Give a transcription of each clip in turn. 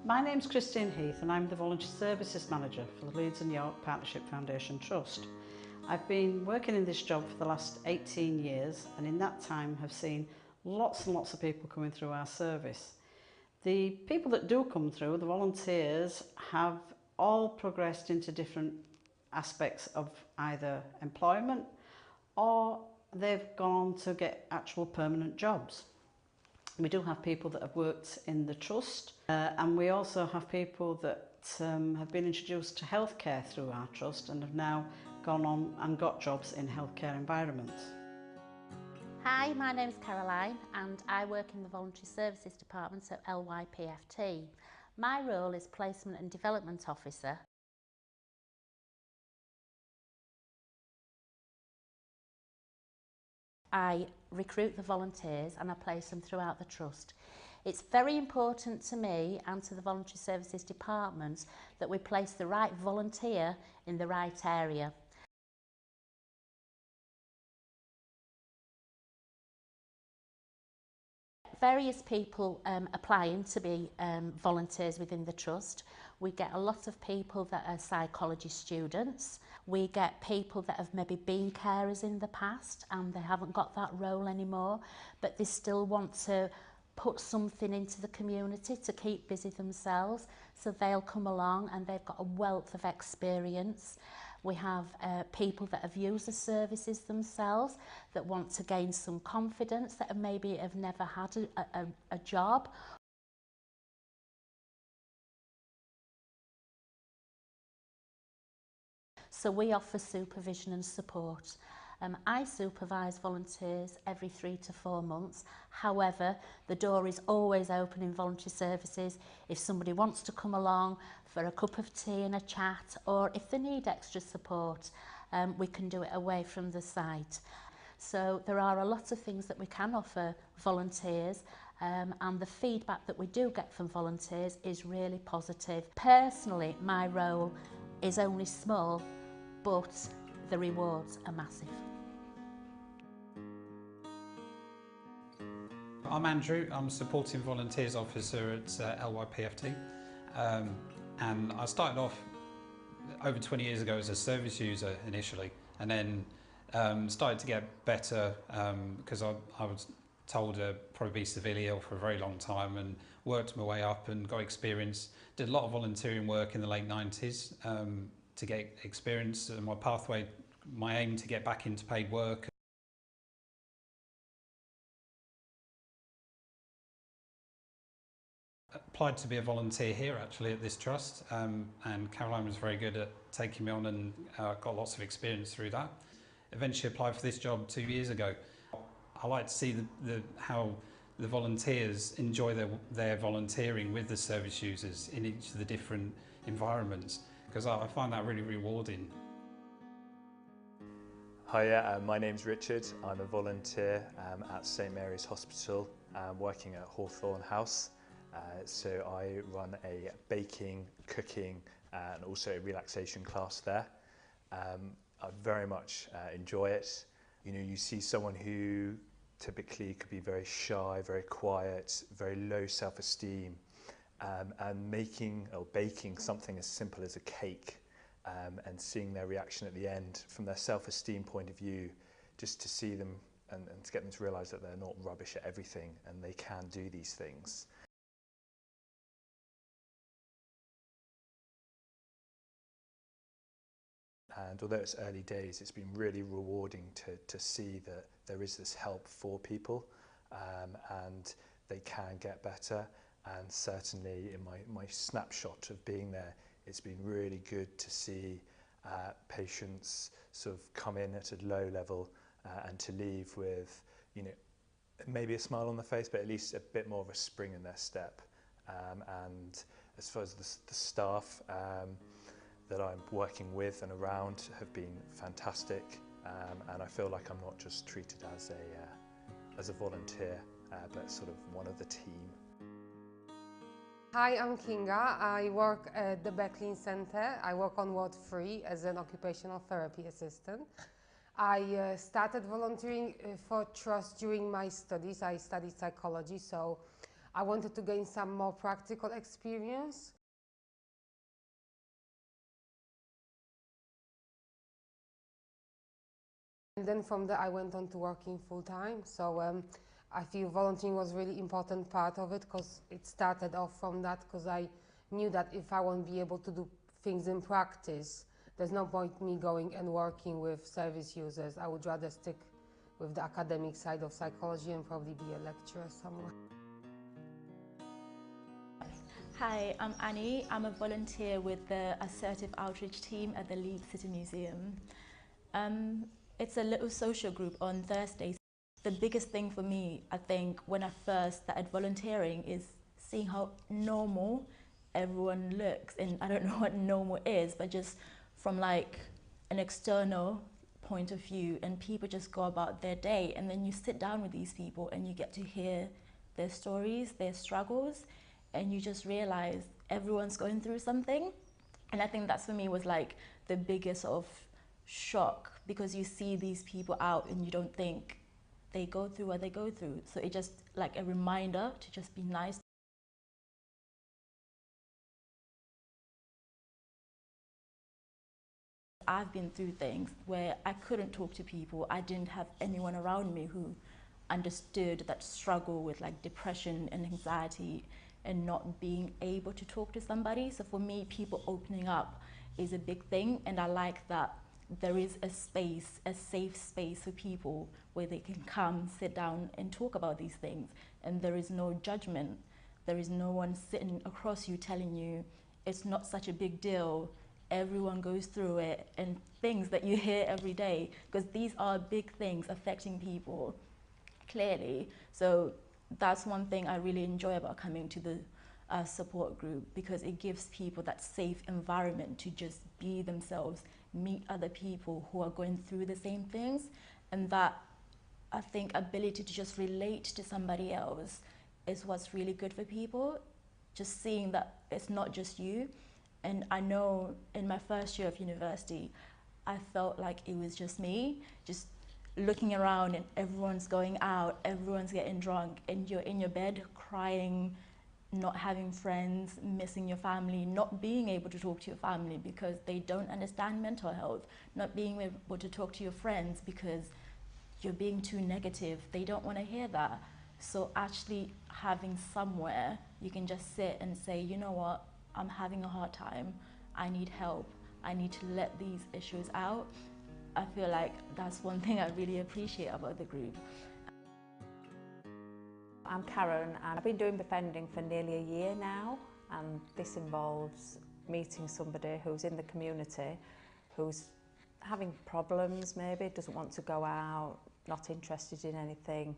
My name's Christine Heath and I'm the Voluntary Services Manager for the Leeds and York Partnership Foundation Trust. I've been working in this job for the last 18 years and in that time have seen lots and lots of people coming through our service. The people that do come through, the volunteers, have all progressed into different aspects of either employment or they've gone on to get actual permanent jobs. We do have people that have worked in the trust and we also have people that have been introduced to healthcare through our trust and have now gone on and got jobs in healthcare environments. Hi, my name is Caroline and I work in the Voluntary Services Department at LYPFT. My role is Placement and Development Officer. I recruit the volunteers and I place them throughout the trust. It's very important to me and to the Voluntary Services Department that we place the right volunteer in the right area. Various people applying to be volunteers within the trust. We get a lot of people that are psychology students. We get people that have maybe been carers in the past and they haven't got that role anymore, but they still want to put something into the community to keep busy themselves. So they'll come along and they've got a wealth of experience. We have people that have used the services themselves that want to gain some confidence, that maybe have never had a job. So we offer supervision and support. I supervise volunteers every 3 to 4 months. However, the door is always open in voluntary services. If somebody wants to come along for a cup of tea and a chat, or if they need extra support, we can do it away from the site. So there are a lot of things that we can offer volunteers, and the feedback that we do get from volunteers is really positive. Personally, my role is only small, but the rewards are massive. I'm Andrew, I'm Supporting Volunteers Officer at LYPFT, and I started off over 20 years ago as a service user initially, and then started to get better because I was told to probably be severely ill for a very long time, and worked my way up and got experience. Did a lot of volunteering work in the late 90s to get experience, and my aim to get back into paid work. Applied to be a volunteer here actually at this trust, and Caroline was very good at taking me on and got lots of experience through that. Eventually applied for this job 2 years ago. I like to see how the volunteers enjoy their volunteering with the service users in each of the different environments, because I find that really rewarding. Hi, my name's Richard. I'm a volunteer at St Mary's Hospital, working at Hawthorne House. So I run a baking, cooking and also a relaxation class there. I very much enjoy it. You know, you see someone who typically could be very shy, very quiet, very low self-esteem, and making or baking something as simple as a cake and seeing their reaction at the end from their self-esteem point of view, just to see them and to get them to realise that they're not rubbish at everything and they can do these things. And although it's early days, it's been really rewarding to see that there is this help for people and they can get better. And certainly in my snapshot of being there, it's been really good to see patients sort of come in at a low level and to leave with, you know, maybe a smile on their face, but at least a bit more of a spring in their step. And as far as the staff that I'm working with and around have been fantastic, and I feel like I'm not just treated as a volunteer, but sort of one of the team. Hi, I'm Kinga. I work at the Becklin Centre. I work on Ward 3 as an occupational therapy assistant. I started volunteering for Trust during my studies. I studied psychology, so I wanted to gain some more practical experience. And then from there I went on to working full-time, so I feel volunteering was a really important part of it, because it started off from that, because I knew that if I won't be able to do things in practice, there's no point me going and working with service users. I would rather stick with the academic side of psychology and probably be a lecturer somewhere. Hi, I'm Annie. I'm a volunteer with the Assertive Outreach team at the Leeds City Museum. It's a little social group on Thursdays. The biggest thing for me, I think, when I first started volunteering is seeing how normal everyone looks. And I don't know what normal is, but just from like an external point of view, and people just go about their day, and then you sit down with these people and you get to hear their stories, their struggles, and you just realize everyone's going through something. And I think that's for me was like the biggest sort of shock, because you see these people out and you don't think they go through what they go through. So it's just like a reminder to just be nice. I've been through things where I couldn't talk to people. I didn't have anyone around me who understood that struggle with like depression and anxiety and not being able to talk to somebody. So for me, people opening up is a big thing, and I like that there is a space, a safe space for people where they can come, sit down and talk about these things, and there is no judgment. There is no one sitting across you telling you it's not such a big deal, everyone goes through it, and things that you hear every day, because these are big things affecting people clearly. So that's one thing I really enjoy about coming to the support group, because it gives people that safe environment to just be themselves, meet other people who are going through the same things, and that, I think, ability to just relate to somebody else is what's really good for people. Just seeing that it's not just you. And I know in my first year of university, I felt like it was just me, just looking around and everyone's going out, everyone's getting drunk, and you're in your bed crying, not having friends, missing your family, not being able to talk to your family because they don't understand mental health, not being able to talk to your friends because you're being too negative. They don't want to hear that. So actually having somewhere you can just sit and say, you know what, I'm having a hard time, I need help, I need to let these issues out. I feel like that's one thing I really appreciate about the group. I'm Karen, and I've been doing befriending for nearly a year now, and this involves meeting somebody who's in the community, who's having problems maybe, doesn't want to go out, not interested in anything.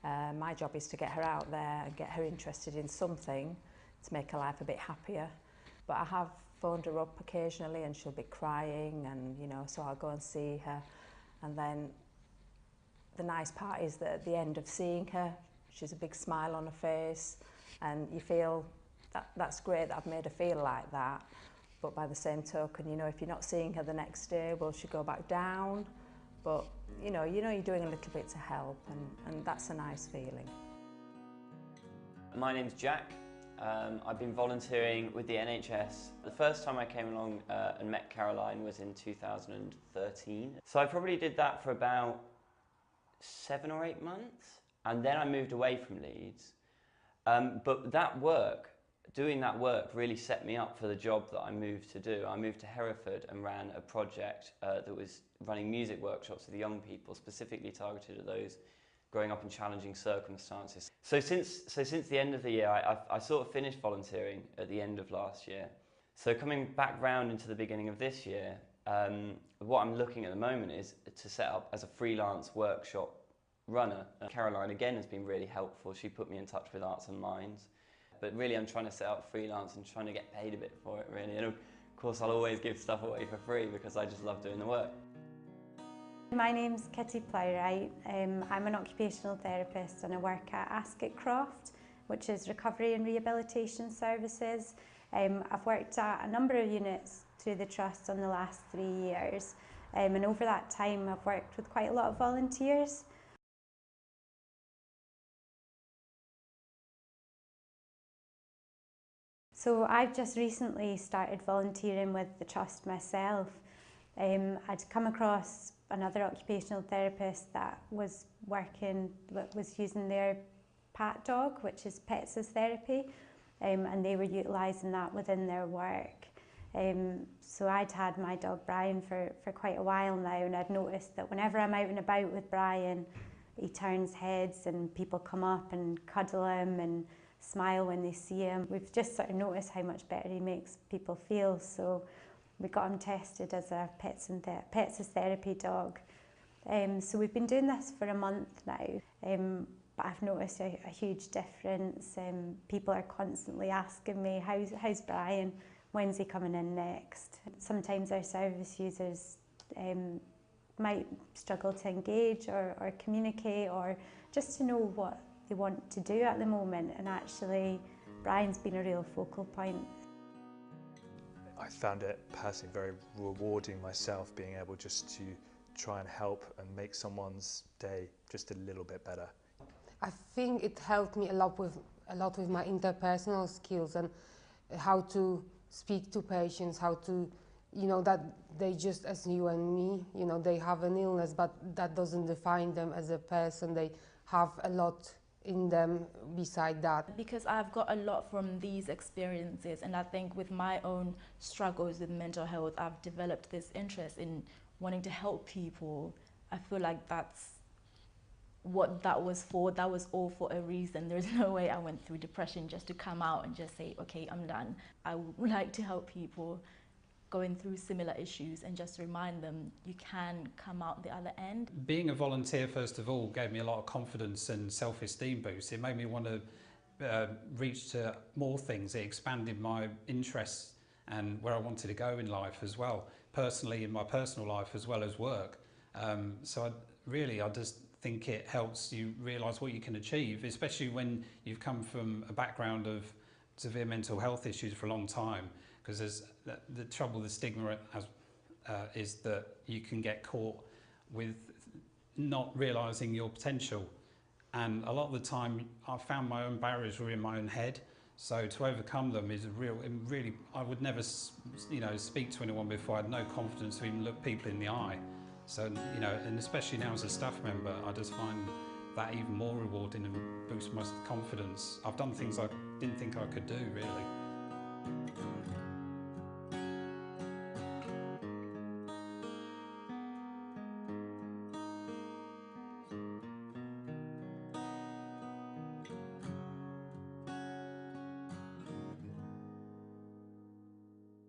My job is to get her out there and get her interested in something to make her life a bit happier. But I have phoned her up occasionally and she'll be crying, and you know, so I'll go and see her. And then the nice part is that at the end of seeing her, she's a big smile on her face, and you feel that that's great that I've made her feel like that. But by the same token, you know, if you're not seeing her the next day, will she go back down? But you know you're doing a little bit to help, and that's a nice feeling. My name's Jack. I've been volunteering with the NHS. The first time I came along and met Caroline was in 2013. So I probably did that for about 7 or 8 months, and then I moved away from Leeds. But doing that work really set me up for the job that I moved to do. I moved to Hereford and ran a project that was running music workshops with young people, specifically targeted at those growing up in challenging circumstances. So since the end of the year, I sort of finished volunteering at the end of last year. So coming back round into the beginning of this year, what I'm looking at the moment is to set up as a freelance workshop runner. Caroline again has been really helpful. She put me in touch with Arts and Minds. But really I'm trying to set up freelance and trying to get paid a bit for it really. And of course I'll always give stuff away for free because I just love doing the work. My name's Kitty Plowright. I'm an occupational therapist and I work at Ascot Croft, which is Recovery and Rehabilitation Services. I've worked at a number of units through the Trust in the last 3 years, and over that time I've worked with quite a lot of volunteers. So I've just recently started volunteering with the Trust myself. I'd come across another occupational therapist that was using their PAT dog, which is pets as therapy, and they were utilising that within their work. So I'd had my dog Brian for quite a while now, and I'd noticed that whenever I'm out and about with Brian, he turns heads and people come up and cuddle him and smile when they see him. We've just sort of noticed how much better he makes people feel, so we got him tested as a pets as therapy dog. So we've been doing this for a month now, but I've noticed a huge difference. People are constantly asking me, how's Brian? When's he coming in next? Sometimes our service users might struggle to engage or communicate, or just to know what they want to do at the moment, and actually Brian's been a real focal point. I found it personally very rewarding myself, being able just to try and help and make someone's day just a little bit better. I think it helped me a lot with my interpersonal skills and how to speak to patients, how to, that they just as you and me, they have an illness, but that doesn't define them as a person. They have a lot in them beside that. Because I've got a lot from these experiences, and I think with my own struggles with mental health, I've developed this interest in wanting to help people. I feel like that's what that was for. That was all for a reason. There's no way I went through depression just to come out and just say, okay, I'm done. I would like to help people going through similar issues and just remind them you can come out the other end. Being a volunteer, first of all, gave me a lot of confidence and self-esteem boost. It made me want to reach to more things. It expanded my interests and where I wanted to go in life as well, personally in my personal life as well as work. So I just think it helps you realise what you can achieve, especially when you've come from a background of severe mental health issues for a long time. Because there's the trouble, the stigma is that you can get caught with not realising your potential, and a lot of the time I found my own barriers were in my own head. So to overcome them is really. I would never, speak to anyone before. I had no confidence to even look people in the eye. So and especially now as a staff member, I just find that even more rewarding and boosts my confidence. I've done things I didn't think I could do, really.